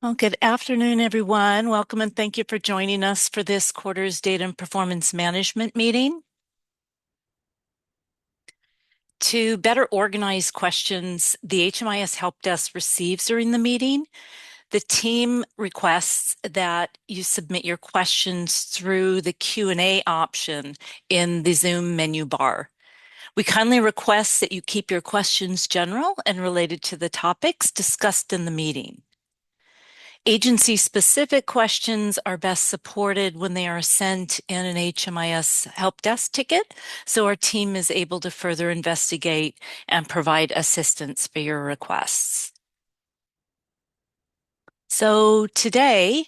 Well, good afternoon, everyone. Welcome and thank you for joining us for this quarter's Data and Performance Management meeting. To better organize questions the HMIS Help Desk receives during the meeting, the team requests that you submit your questions through the Q&A option in the Zoom menu bar. We kindly request that you keep your questions general and related to the topics discussed in the meeting. Agency-specific questions are best supported when they are sent in an HMIS help desk ticket, so our team is able to further investigate and provide assistance for your requests. So today,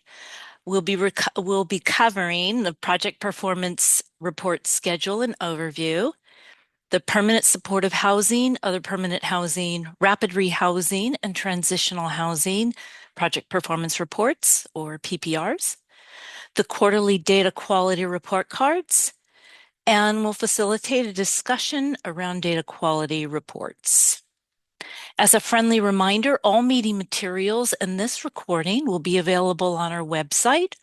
we'll be covering the project performance report schedule and overview, the permanent supportive housing, other permanent housing, rapid rehousing, and transitional housing project performance reports, or PPRs, the quarterly data quality report cards, and will facilitate a discussion around data quality reports. As a friendly reminder, all meeting materials and this recording will be available on our website,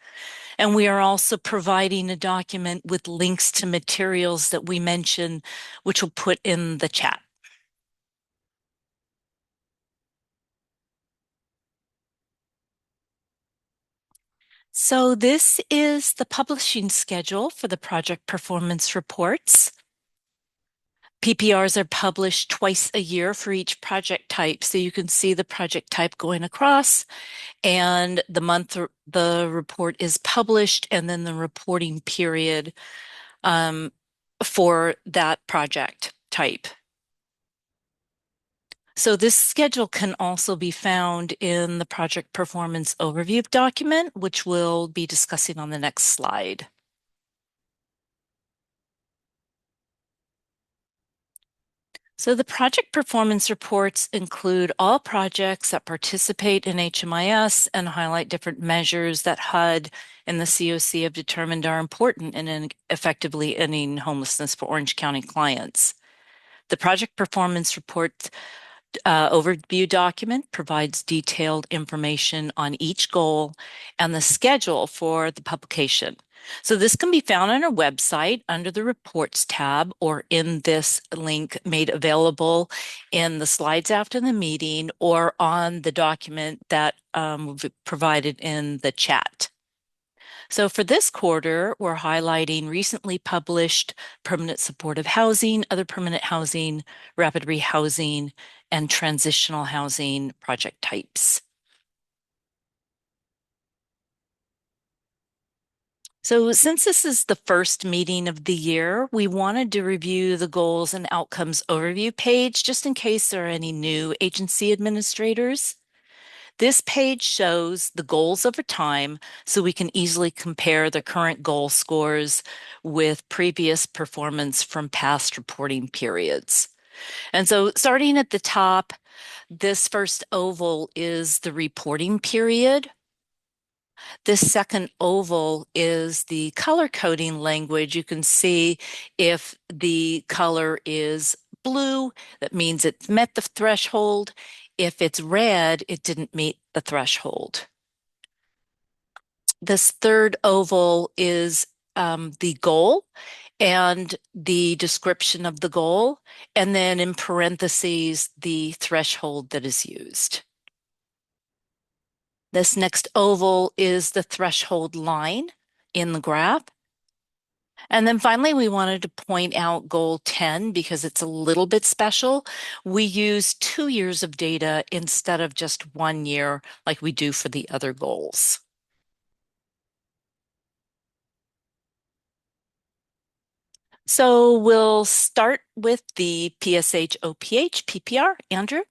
and we are also providing a document with links to materials that we mention, which we'll put in the chat. So this is the publishing schedule for the project performance reports. PPRs are published twice a year for each project type. So you can see the project type going across and the month the report is published and then the reporting period for that project type. So this schedule can also be found in the project performance overview document, which we'll be discussing on the next slide. So the project performance reports include all projects that participate in HMIS and highlight different measures that HUD and the COC have determined are important in effectively ending homelessness for Orange County clients. The project performance report overview document provides detailed information on each goal and the schedule for the publication. So this can be found on our website under the Reports tab or in this link made available in the slides after the meeting or on the document that will be provided in the chat. So for this quarter, we're highlighting recently published permanent supportive housing, other permanent housing, rapid rehousing, and transitional housing project types. So since this is the first meeting of the year, we wanted to review the goals and outcomes overview page just in case there are any new agency administrators. This page shows the goals over time so we can easily compare the current goal scores with previous performance from past reporting periods. And so starting at the top, this first oval is the reporting period. This second oval is the color coding language. You can see if the color is blue, that means it met the threshold. If it's red, it didn't meet the threshold. This third oval is the goal and the description of the goal, and then in parentheses, the threshold that is used. This next oval is the threshold line in the graph. And then finally, we wanted to point out goal 10 because it's a little bit special. We use 2 years of data instead of just 1 year like we do for the other goals. So we'll start with the PSH OPH PPR. Andrew?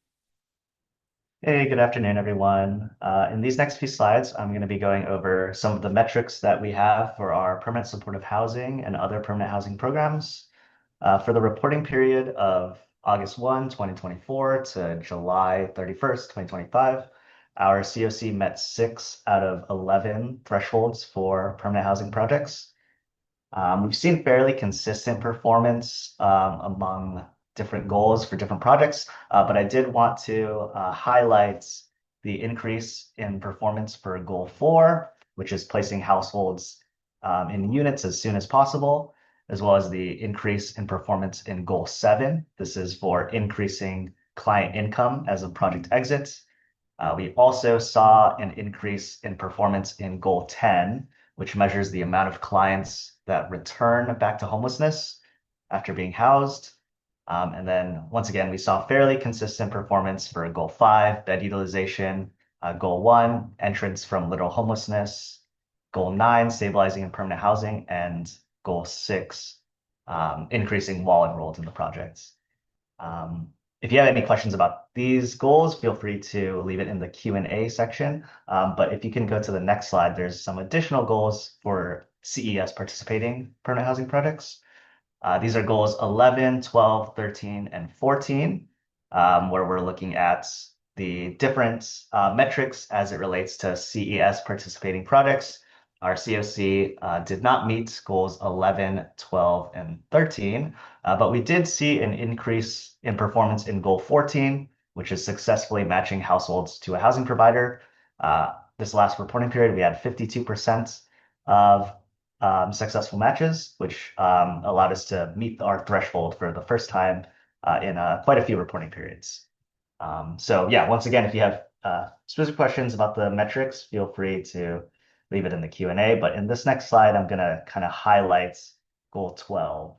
Hey, good afternoon, everyone. In these next few slides, I'm going to be going over some of the metrics that we have for our permanent supportive housing and other permanent housing programs. For the reporting period of August 1, 2024 to July 31st, 2025, our COC met 6 out of 11 thresholds for permanent housing projects. We've seen fairly consistent performance among different goals for different projects, but I did want to highlight the increase in performance for goal 4, which is placing households in units as soon as possible, as well as the increase in performance in goal 7. This is for increasing client income as a project exits. We also saw an increase in performance in goal 10, which measures the amount of clients that return back to homelessness after being housed. And then once again, we saw fairly consistent performance for goal 5, bed utilization, goal 1, entrance from literal homelessness, goal 9, stabilizing and permanent housing, and goal 6, increasing while enrolled in the projects. If you have any questions about these goals, feel free to leave it in the Q&A section. But if you can go to the next slide, there's some additional goals for CES participating permanent housing projects. These are goals 11, 12, 13, and 14, where we're looking at the different metrics as it relates to CES participating projects. Our COC did not meet goals 11, 12, and 13, but we did see an increase in performance in goal 14, which is successfully matching households to a housing provider. This last reporting period, we had 52% of successful matches, which allowed us to meet our threshold for the first time in quite a few reporting periods. So yeah, once again, if you have specific questions about the metrics, feel free to leave it in the Q&A. But in this next slide, I'm going to kind of highlight goal 12.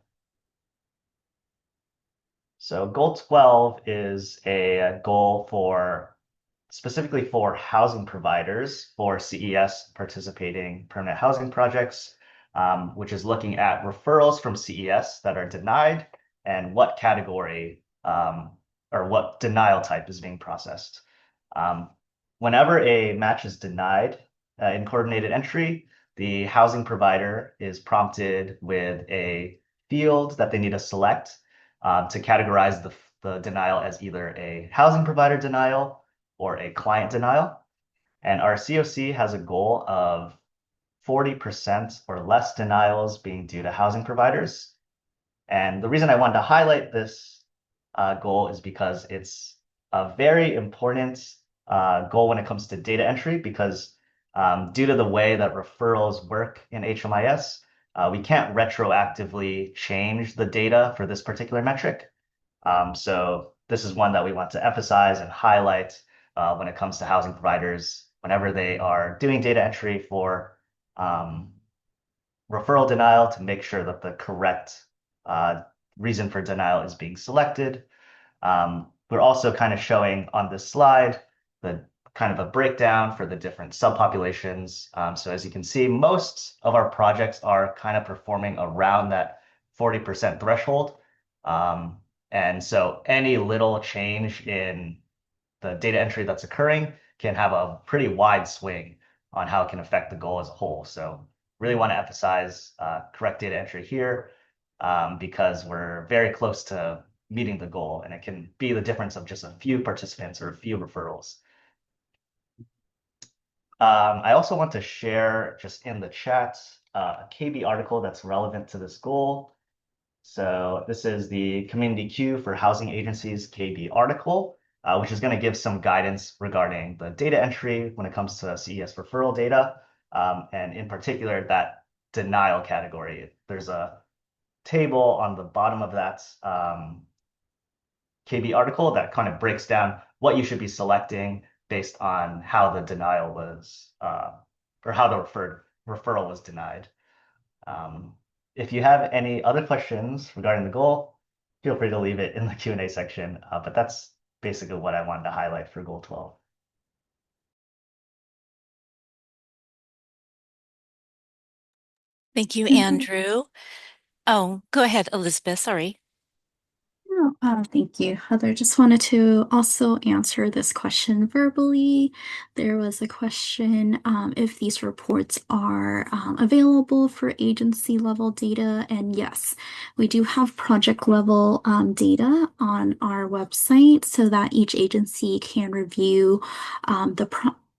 So goal 12 is a goal for specifically for housing providers for CES participating permanent housing projects, which is looking at referrals from CES that are denied and what category or what denial type is being processed. Whenever a match is denied in coordinated entry, the housing provider is prompted with a field that they need to select to categorize the denial as either a housing provider denial or a client denial. And our COC has a goal of 40% or less denials being due to housing providers. And the reason I wanted to highlight this goal is because it's a very important goal when it comes to data entry, because due to the way that referrals work in HMIS, we can't retroactively change the data for this particular metric. So this is one that we want to emphasize and highlight when it comes to housing providers, whenever they are doing data entry for referral denial, to make sure that the correct reason for denial is being selected. We're also kind of showing on this slide the kind of a breakdown for the different subpopulations. So as you can see, most of our projects are kind of performing around that 40% threshold. And so any little change in the data entry that's occurring can have a pretty wide swing on how it can affect the goal as a whole. So really want to emphasize correct data entry here because we're very close to meeting the goal, and it can be the difference of just a few participants or a few referrals. I also want to share just in the chat a KB article that's relevant to this goal. So this is the Community Queue for Housing Agencies KB article, which is going to give some guidance regarding the data entry when it comes to CES referral data, and in particular, that denial category. There's a table on the bottom of that KB article that kind of breaks down what you should be selecting based on how the denial was, or how the referral was denied. If you have any other questions regarding the goal, feel free to leave it in the Q&A section. But that's basically what I wanted to highlight for goal 12. Thank you, Mhm. Andrew. Oh, go ahead, Elizabeth. Sorry. Oh, thank you, Heather. Just wanted to also answer this question verbally. There was a question if these reports are available for agency level data. And yes, we do have project level data on our website so that each agency can review the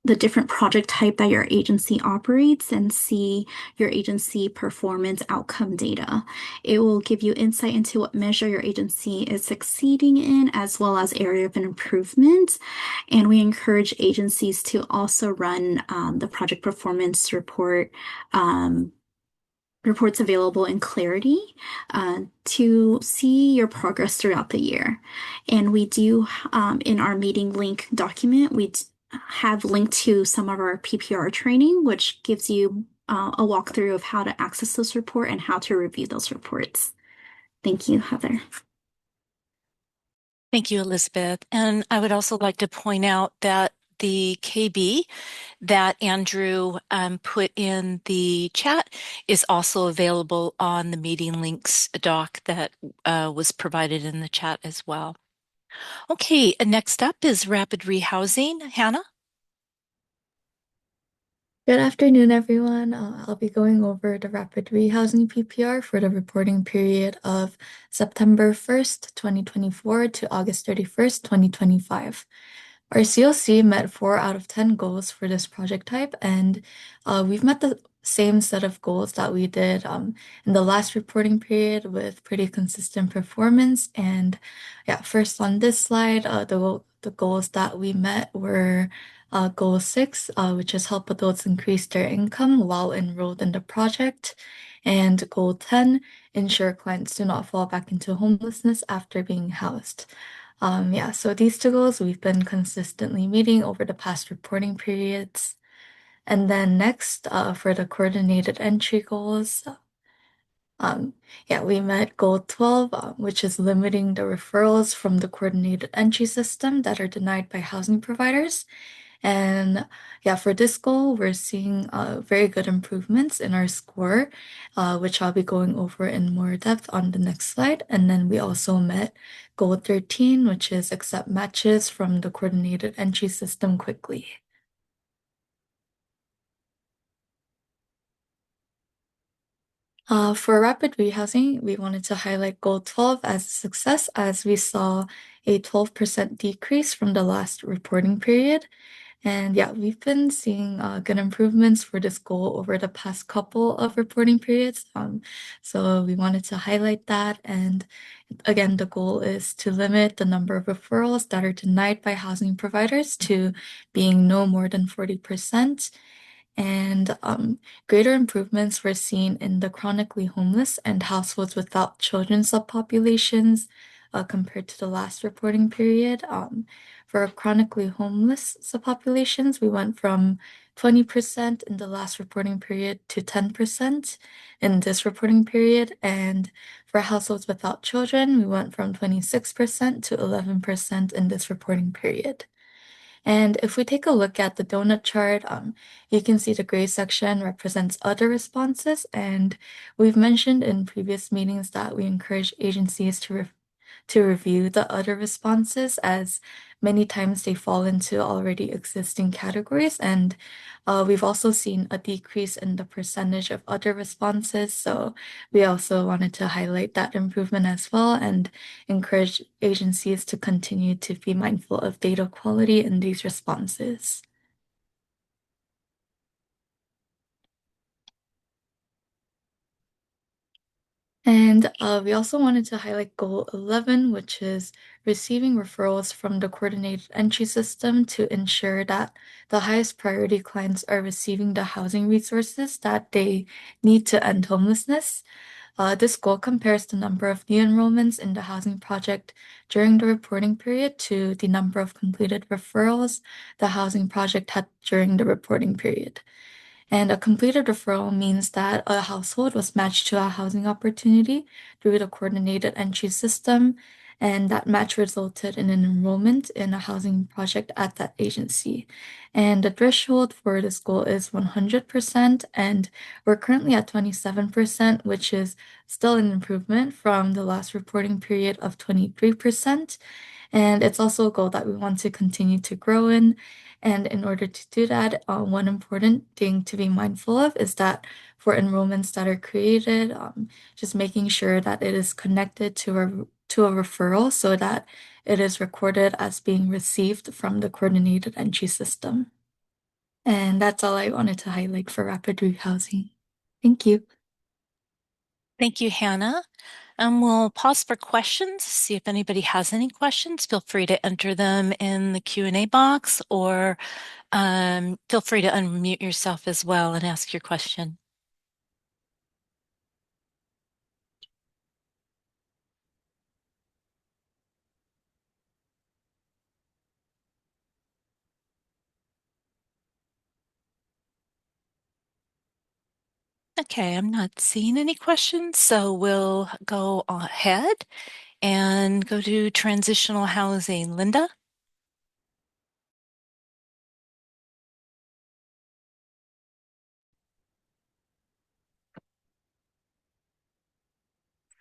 the different project type that your agency operates and see your agency performance outcome data. It will give you insight into what measure your agency is succeeding in, as well as area of improvement. And we encourage agencies to also run the project performance reports available in Clarity to see your progress throughout the year. And we do, in our meeting link document, have linked to some of our PPR training, which gives you a walkthrough of how to access those reports and how to review those reports. Thank you, Heather. Thank you, Elizabeth. And I would also like to point out that the KB that Andrew put in the chat is also available on the meeting links doc that was provided in the chat as well. Okay, next up is rapid rehousing. Hannah? Good afternoon, everyone. I'll be going over the rapid rehousing PPR for the reporting period of September 1st, 2024 to August 31st, 2025. Our COC met 4 out of 10 goals for this project type, and we've met the same set of goals that we did in the last reporting period with pretty consistent performance. And yeah, first on this slide, the goals that we met were goal 6, which is help adults increase their income while enrolled in the project, and goal 10, ensure clients do not fall back into homelessness after being housed. Yeah, so these two goals we've been consistently meeting over the past reporting periods. And then next, for the coordinated entry goals, yeah, we met goal 12, which is limiting the referrals from the coordinated entry system that are denied by housing providers. And yeah, for this goal, we're seeing very good improvements in our score, which I'll be going over in more depth on the next slide. And then we also met goal 13, which is accept matches from the coordinated entry system quickly. For rapid rehousing, we wanted to highlight goal 12 as a success as we saw a 12% decrease from the last reporting period. And yeah, we've been seeing good improvements for this goal over the past couple of reporting periods. So we wanted to highlight that. And again, the goal is to limit the number of referrals that are denied by housing providers to being no more than 40%. And greater improvements were seen in the chronically homeless and households without children subpopulations compared to the last reporting period. For chronically homeless subpopulations, we went from 20% in the last reporting period to 10% in this reporting period. And for households without children, we went from 26% to 11% in this reporting period. And if we take a look at the donut chart, you can see the gray section represents other responses. And we've mentioned in previous meetings that we encourage agencies to review the other responses as many times they fall into already existing categories. And we've also seen a decrease in the percentage of other responses. So we also wanted to highlight that improvement as well and encourage agencies to continue to be mindful of data quality in these responses. And we also wanted to highlight goal 11, which is receiving referrals from the coordinated entry system to ensure that the highest priority clients are receiving the housing resources that they need to end homelessness. This goal compares the number of new enrollments in the housing project during the reporting period to the number of completed referrals the housing project had during the reporting period. And a completed referral means that a household was matched to a housing opportunity through the coordinated entry system, and that match resulted in an enrollment in a housing project at that agency. And the threshold for this goal is 100%, and we're currently at 27%, which is still an improvement from the last reporting period of 23%. And it's also a goal that we want to continue to grow in. And in order to do that, one important thing to be mindful of is that for enrollments that are created, just making sure that it is connected to a referral so that it is recorded as being received from the coordinated entry system. And that's all I wanted to highlight for rapid rehousing. Thank you. Thank you, Hannah. We'll pause for questions, see if anybody has any questions. Feel free to enter them in the Q&A box, or feel free to unmute yourself as well and ask your question. Okay, I'm not seeing any questions, so we'll go ahead and go to transitional housing. Linda?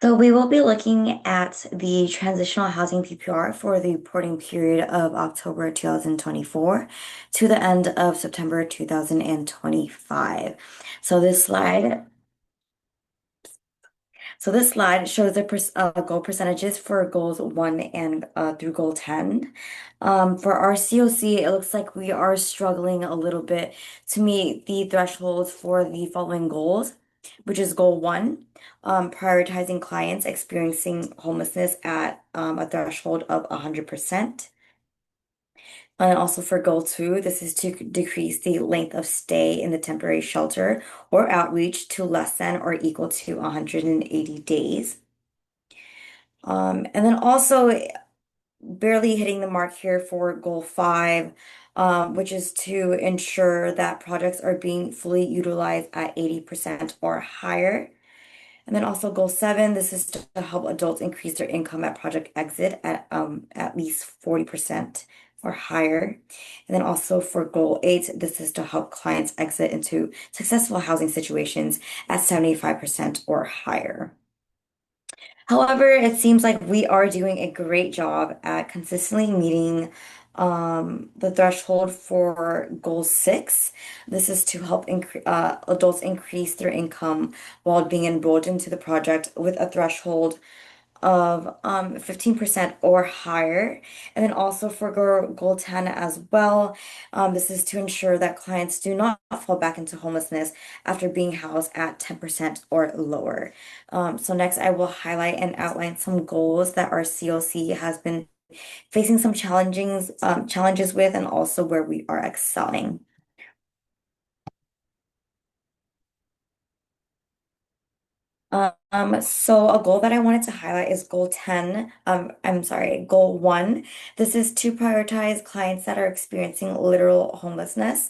So we will be looking at the transitional housing PPR for the reporting period of October 2024 to the end of September 2025. So this slide So this slide shows the goal percentages for goals 1 and through goal 10. For our COC, it looks like we are struggling a little bit to meet the thresholds for the following goals, which is goal 1, prioritizing clients experiencing homelessness at a threshold of 100%. And also for goal 2, this is to decrease the length of stay in the temporary shelter or outreach to less than or equal to 180 days. And then also barely hitting the mark here for goal 5, which is to ensure that projects are being fully utilized at 80% or higher. And then also goal 7, this is to help adults increase their income at project exit at least 40% or higher. And then also for goal 8, this is to help clients exit into successful housing situations at 75% or higher. However, it seems like we are doing a great job at consistently meeting the threshold for goal 6. This is to help adults increase their income while being enrolled into the project with a threshold of 15% or higher. And then also for goal 10 as well, this is to ensure that clients do not fall back into homelessness after being housed at 10% or lower. So next I will highlight and outline some goals that our COC has been facing some challenges with, and also where we are excelling. So a goal that I wanted to highlight is goal 10. I'm sorry, goal 1. This is to prioritize clients that are experiencing literal homelessness.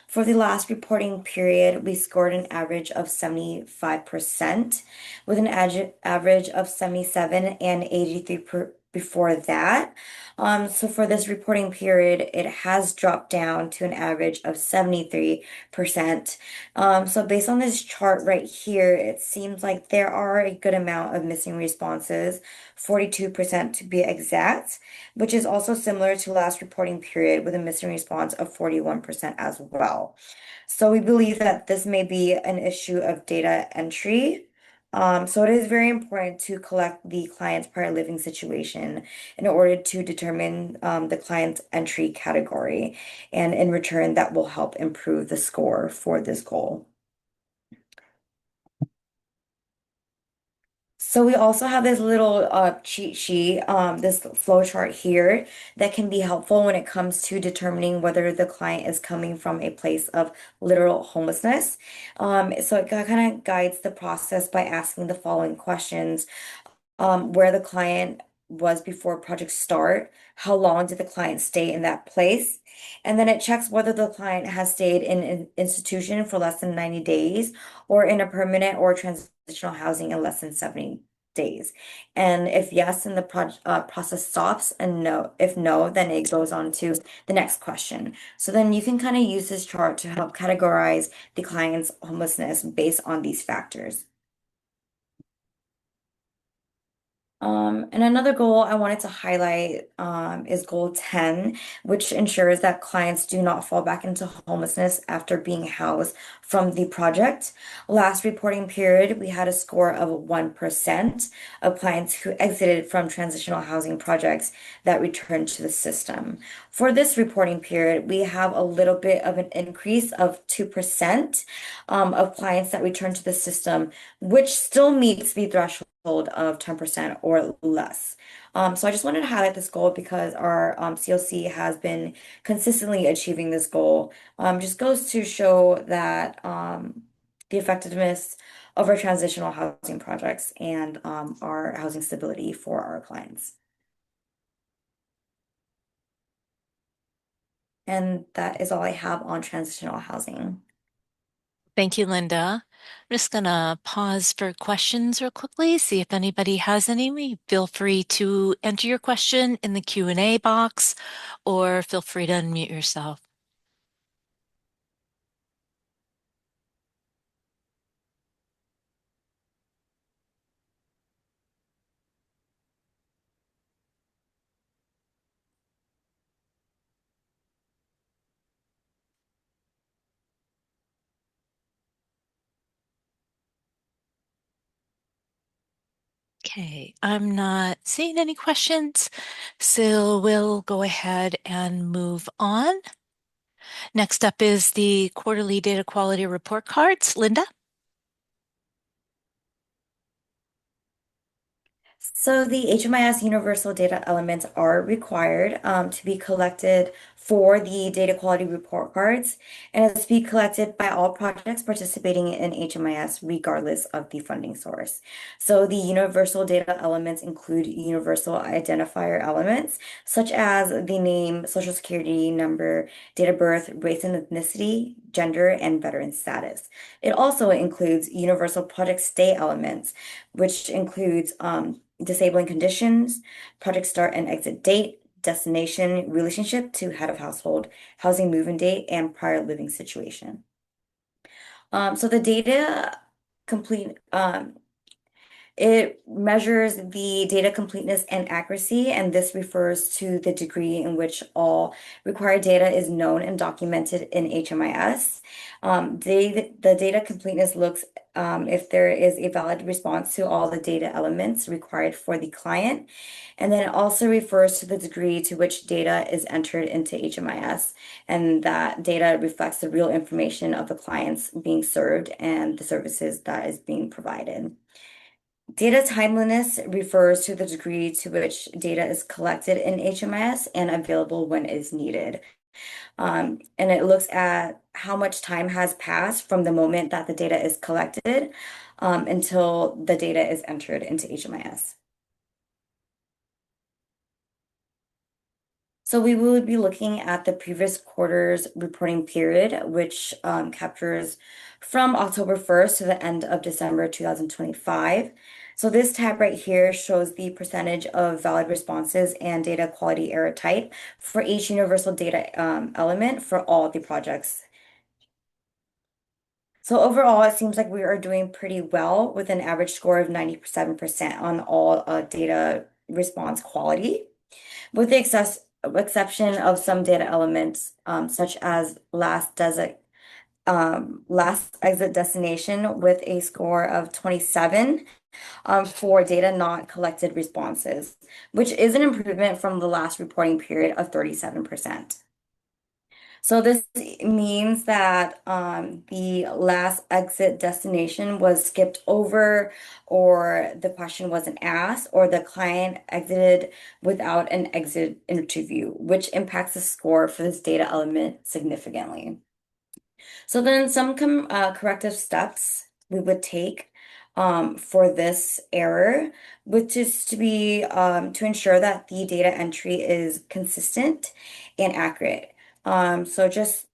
For the last reporting period, we scored an average of 75%, with an average of 77 and 83 before that. So for this reporting period, it has dropped down to an average of 73%. So based on this chart right here, it seems like there are a good amount of missing responses, 42% to be exact, which is also similar to last reporting period with a missing response of 41% as well. So we believe that this may be an issue of data entry. So it is very important to collect the client's prior living situation in order to determine the client's entry category. And in return, that will help improve the score for this goal. So we also have this little cheat sheet, this flow chart here that can be helpful when it comes to determining whether the client is coming from a place of literal homelessness. So it kind of guides the process by asking the following questions. Where the client was before project start, how long did the client stay in that place, and then it checks whether the client has stayed in an institution for less than 90 days or in a permanent or transitional housing in less than 70 days. And if yes, then the process stops, and no, if no, then it goes on to the next question. So then you can kind of use this chart to help categorize the client's homelessness based on these factors. And another goal I wanted to highlight is goal 10, which ensures that clients do not fall back into homelessness after being housed from the project. Last reporting period, we had a score of 1% of clients who exited from transitional housing projects that returned to the system. For this reporting period, we have a little bit of an increase of 2% of clients that return to the system, which still meets the threshold of 10% or less. So I just wanted to highlight this goal because our COC has been consistently achieving this goal. Just goes to show that the effectiveness of our transitional housing projects and our housing stability for our clients. And that is all I have on transitional housing. Thank you, Linda. I'm just going to pause for questions real quickly, see if anybody has any. Feel free to enter your question in the Q&A box or feel free to unmute yourself. Okay, I'm not seeing any questions, so we'll go ahead and move on. Next up is the quarterly data quality report cards. Linda? So the HMIS universal data elements are required to be collected for the data quality report cards, and it's to be collected by all projects participating in HMIS regardless of the funding source. So the universal data elements include universal identifier elements such as the name, social security number, date of birth, race and ethnicity, gender, and veteran status. It also includes universal project stay elements, which includes disabling conditions, project start and exit date, destination, relationship to head of household, housing move-in date, and prior living situation. So the data complete it measures the data completeness and accuracy, and this refers to the degree in which all required data is known and documented in HMIS. The data completeness looks if there is a valid response to all the data elements required for the client. And then it also refers to the degree to which data is entered into HMIS, and that data reflects the real information of the clients being served and the services that is being provided. Data timeliness refers to the degree to which data is collected in HMIS and available when is needed. And it looks at how much time has passed from the moment that the data is collected until the data is entered into HMIS. So we will be looking at the previous quarter's reporting period, which captures from October 1st to the end of December 2025. So this tab right here shows the percentage of valid responses and data quality error type for each universal data element for all the projects. So overall, it seems like we are doing pretty well with an average score of 97% on all data response quality, with the exception of some data elements, such as last exit destination with a score of 27 for data not collected responses, which is an improvement from the last reporting period of 37%. So this means that the last exit destination was skipped over, or the question wasn't asked, or the client exited without an exit interview, which impacts the score for this data element significantly. So then some corrective steps we would take for this error, which is to be to ensure that the data entry is consistent and accurate. So just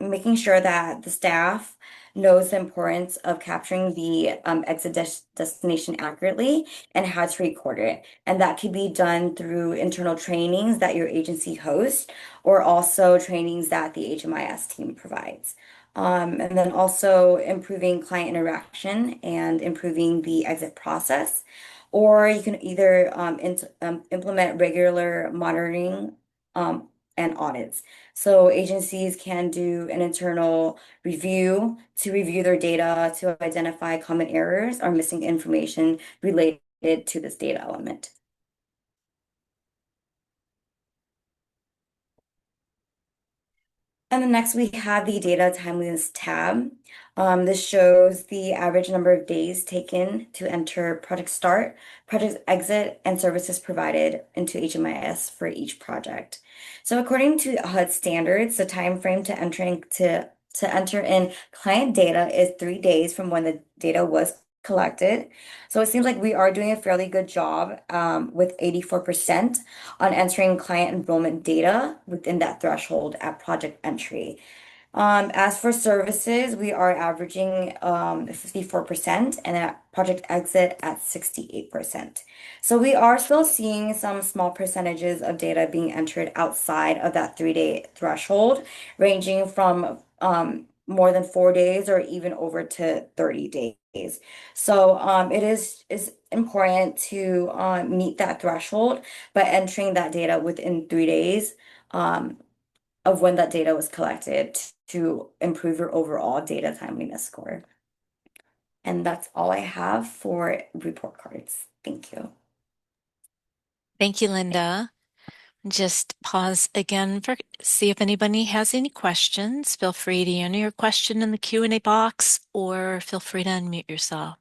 making sure that the staff knows the importance of capturing the exit destination accurately and how to record it. And that could be done through internal trainings that your agency hosts, or also trainings that the HMIS team provides. And then also improving client interaction and improving the exit process. or you can either implement regular monitoring um, and audits. So agencies can do an internal review to review their data to identify common errors or missing information related to this data element. And then next we have the data timeliness tab. This shows the average number of days taken to enter project start, project exit, and services provided into HMIS for each project. So according to HUD standards, the time frame to enter in client data is 3 days from when the data was collected. So it seems like we are doing a fairly good job with 84% on entering client enrollment data within that threshold at project entry. As for services, we are averaging 54% and at project exit at 68%. So we are still seeing some small percentages of data being entered outside of that 3 day threshold, ranging from more than 4 days or even over to 30 days. So is important to meet that threshold by entering that data within 3 days. Of when that data was collected to improve your overall data timeliness score. And that's all I have for report cards. Thank you. Thank you, Linda. Just pause again for see if anybody has any questions. Feel free to enter your question in the Q&A box or feel free to unmute yourself.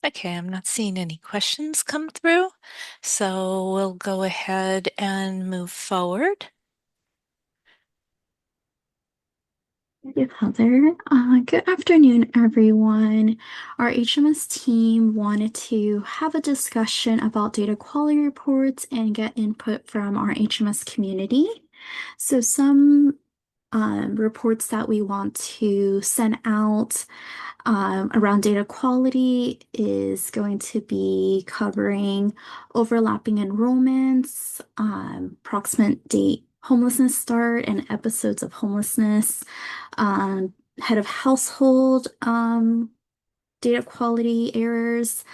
Okay, I'm not seeing any questions come through, so we'll go ahead and move forward. Thank you, Heather. Good afternoon, everyone. Our HMS team wanted to have a discussion about data quality reports and get input from our HMS community. So some reports that we want to send out around data quality is going to be covering overlapping enrollments, approximate date homelessness start and episodes of homelessness, head of household data quality errors,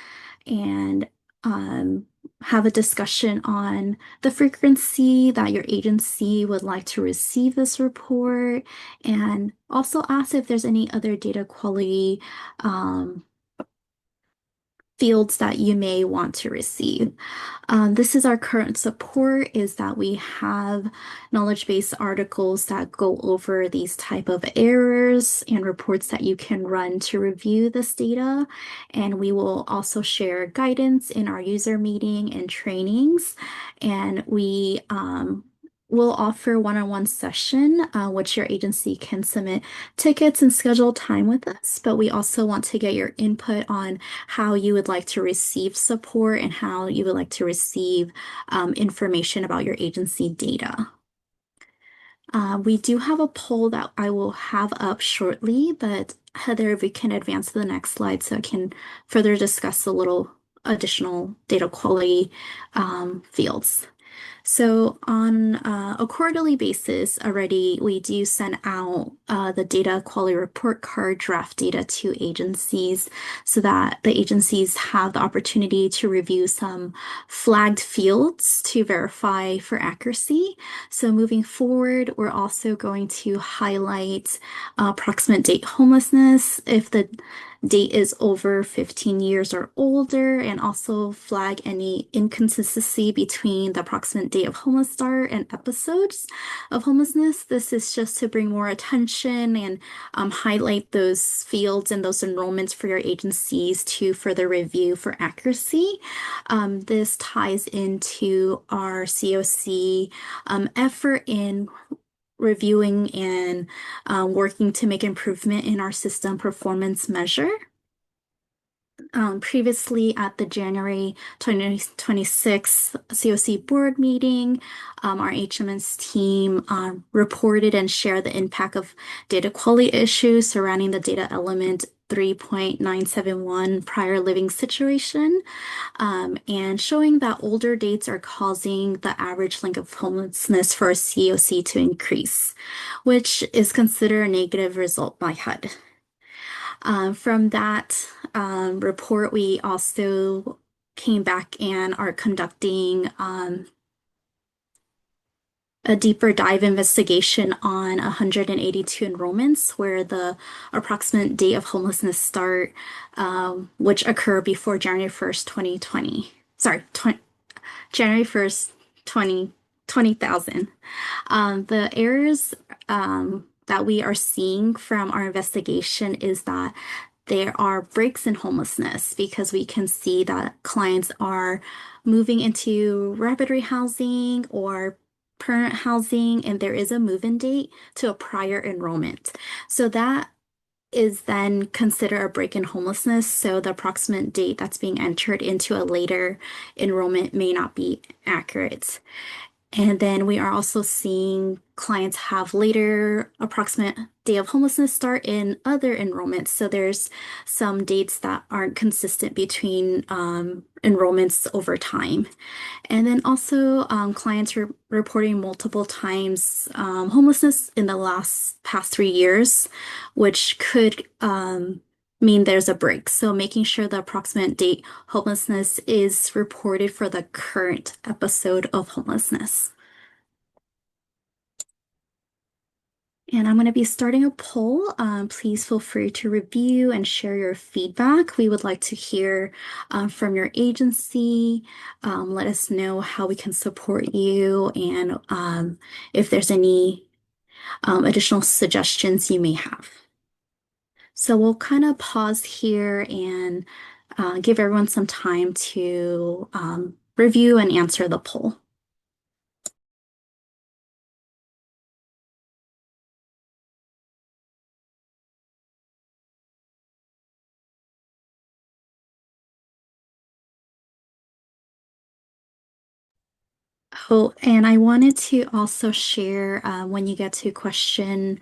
and um, have a discussion on the frequency that your agency would like to receive this report, and also ask if there's any other data quality fields that you may want to receive. This is our current support, is that we have knowledge base articles that go over these type of errors and reports that you can run to review this data. And we will also share guidance in our user meeting and trainings. And we will offer one-on-one session, which your agency can submit tickets and schedule time with us. But we also want to get your input on how you would like to receive support and how you would like to receive information about your agency data. We do have a poll that I will have up shortly, but Heather, if we can advance to the next slide so I can further discuss a little additional data quality fields. So on a quarterly basis already, we do send out the data quality report card draft data to agencies so that the agencies have the opportunity to review some flagged fields to verify for accuracy. So moving forward, we're also going to highlight approximate date homelessness if the date is over 15 years or older, and also flag any inconsistency between the approximate date of homeless start and episodes of homelessness. This is just to bring more attention and highlight those fields and those enrollments for your agencies to further review for accuracy. This ties into our COC effort in reviewing and working to make improvement in our system performance measure. previously at the January 2026 COC board meeting, our HMS team reported and shared the impact of data quality issues surrounding the data element 3.971 prior living situation, and showing that older dates are causing the average length of homelessness for a COC to increase, which is considered a negative result by HUD. From that report, we also came back and are conducting a deeper dive investigation on 182 enrollments where the approximate date of homelessness start, which occur before January 1st, 2020. Sorry, January 1st, 20,000. The errors that we are seeing from our investigation is that there are breaks in homelessness because we can see that clients are moving into rapid rehousing or permanent housing, and there is a move-in date to a prior enrollment. So that is then considered a break in homelessness. So the approximate date that's being entered into a later enrollment may not be accurate. And then we are also seeing clients have later approximate day of homelessness start in other enrollments. So there's some dates that aren't consistent between enrollments over time. And then also clients are reporting multiple times homelessness in the past 3 years, which could mean there's a break. So making sure the approximate date homelessness is reported for the current episode of homelessness. And I'm going to be starting a poll. Please feel free to review and share your feedback. We would like to hear from your agency. Let us know how we can support you and if there's any additional suggestions you may have. So we'll kind of pause here and give everyone some time to review and answer the poll. Oh, and I wanted to also share when you get to question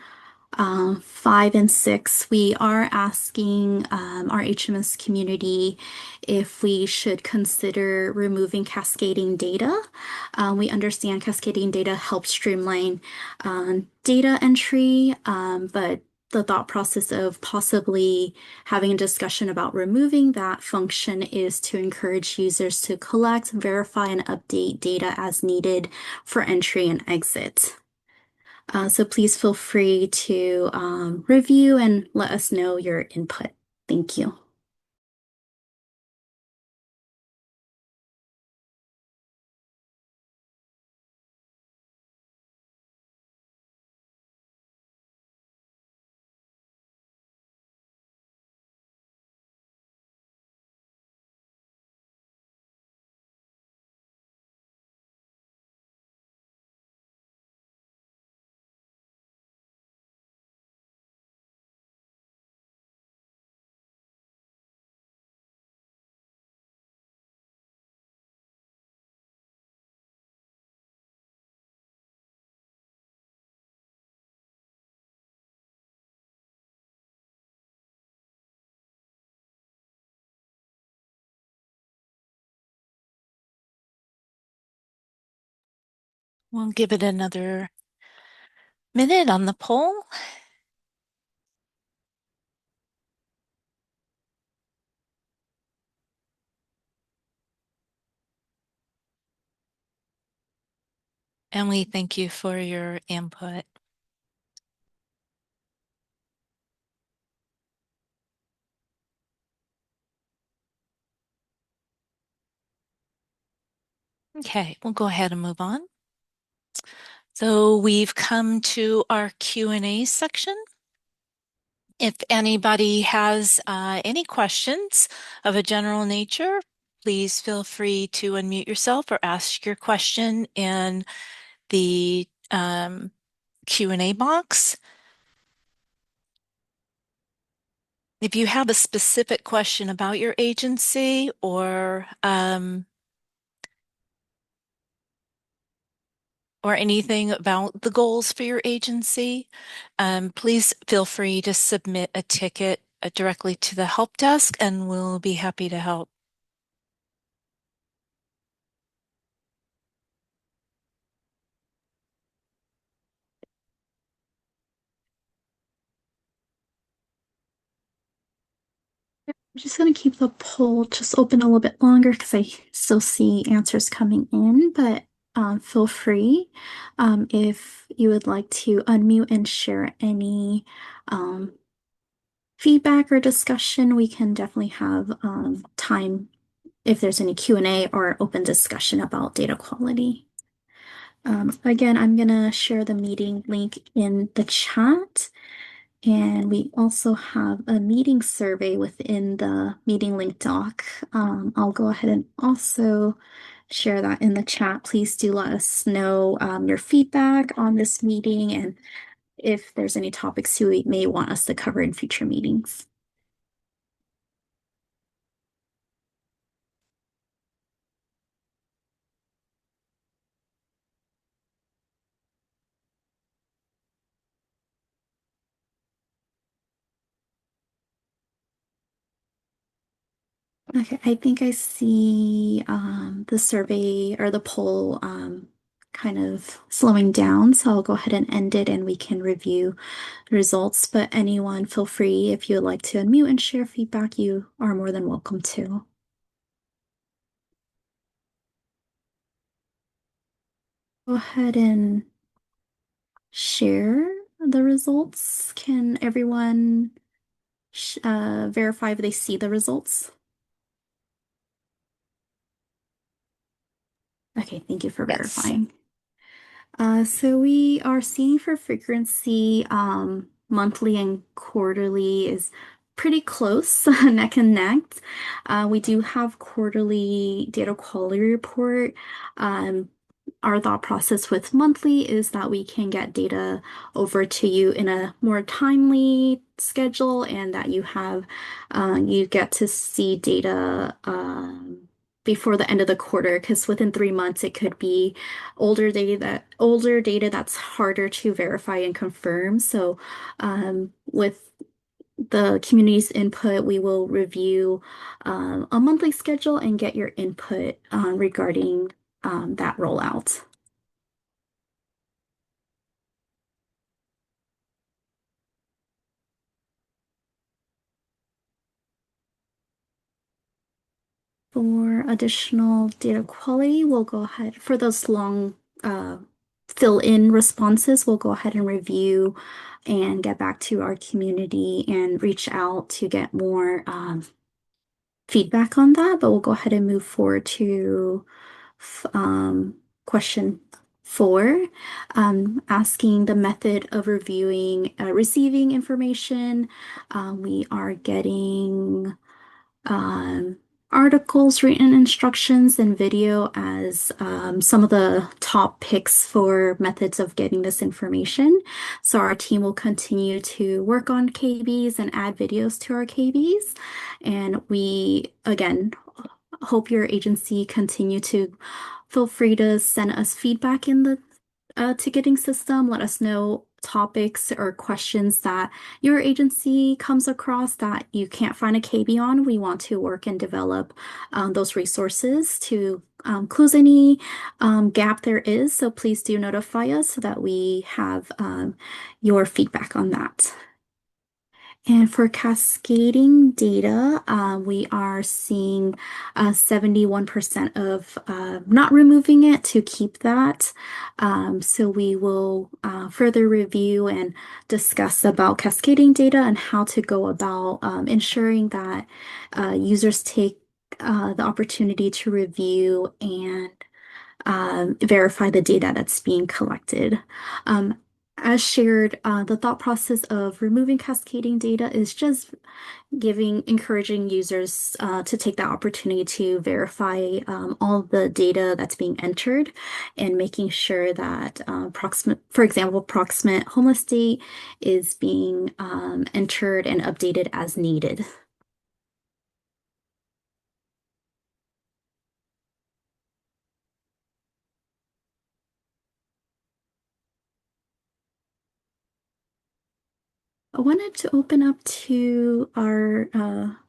5 and 6, we are asking our HMS community if we should consider removing cascading data. We understand cascading data helps streamline data entry, but the thought process of possibly having a discussion about removing that function is to encourage users to collect, verify, and update data as needed for entry and exit. So please feel free to review and let us know your input. Thank you. We'll give it another minute on the poll. And we thank you for your input. Okay, we'll go ahead and move on. So we've come to our Q&A section. If anybody has any questions of a general nature, please feel free to unmute yourself or ask your question in the Q&A box. If you have a specific question about your agency or anything about the goals for your agency, please feel free to submit a ticket directly to the help desk and we'll be happy to help. I'm just going to keep the poll just open a little bit longer because I still see answers coming in, but feel free if you would like to unmute and share any um, feedback or discussion. We can definitely have time if there's any Q&A or open discussion about data quality. Again, I'm going to share the meeting link in the chat. And we also have a meeting survey within the meeting link doc. I'll go ahead and also share that in the chat. Please do let us know your feedback on this meeting and if there's any topics you may want us to cover in future meetings. Okay, I think I see the survey or the poll kind of slowing down, so I'll go ahead and end it and we can review the results. But anyone, feel free if you would like to unmute and share feedback, you are more than welcome to. Go ahead and share the results. Can everyone verify if they see the results? Okay, thank you for Yes. verifying. So we are seeing for frequency, monthly and quarterly is pretty close, neck and neck. We do have quarterly data quality report. Um, our thought process with monthly is that we can get data over to you in a more timely schedule and that you get to see data, before the end of the quarter, because within 3 months it could be older data that's harder to verify and confirm. So with the community's input, we will review a monthly schedule and get your input regarding that rollout. For additional data quality, we'll go ahead for those long fill-in responses. We'll go ahead and review and get back to our community and reach out to get more feedback on that. But we'll go ahead and move forward to question 4, asking the method of receiving information. We are getting um, articles, written instructions, and video as some of the top picks for methods of getting this information. So our team will continue to work on KBs and add videos to our KBs. And we, again, hope your agency continue to feel free to send us feedback in the ticketing system. Let us know topics or questions that your agency comes across that you can't find a KB on. We want to work and develop those resources to close any gap there is. So please do notify us so that we have your feedback on that. And for cascading data, we are seeing 71% of not removing it to keep that. So we will further review and discuss about cascading data and how to go about ensuring that users take the opportunity to review and verify the data that's being collected. Um, as shared, the thought process of removing cascading data is just encouraging users to take that opportunity to verify all the data that's being entered and making sure that for example, proximate homeless date is being entered and updated as needed. I wanted to open up to our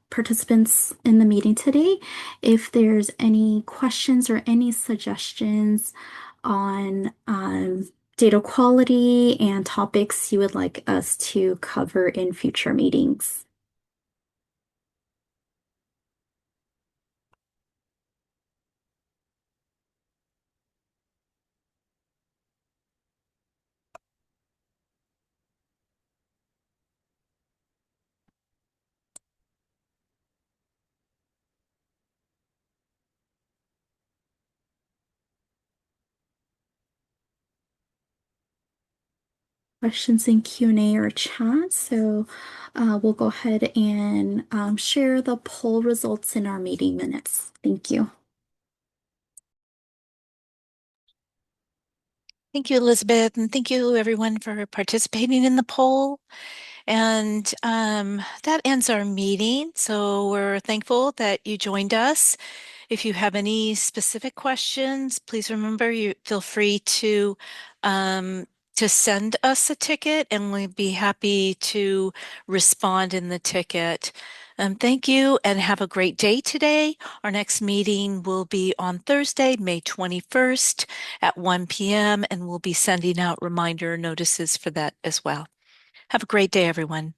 participants in the meeting today. If there's any questions or any suggestions on data quality and topics you would like us to cover in future meetings. Questions in Q&A or chat. So we'll go ahead and share the poll results in our meeting minutes. Thank you. Thank you, Elizabeth, and thank you everyone for participating in the poll. And that ends our meeting. So we're thankful that you joined us. If you have any specific questions, please remember you feel free to send us a ticket and we'd be happy to respond in the ticket. Thank you and have a great day today. Our next meeting will be on Thursday, May 21st at 1 p.m. and we'll be sending out reminder notices for that as well. Have a great day, everyone.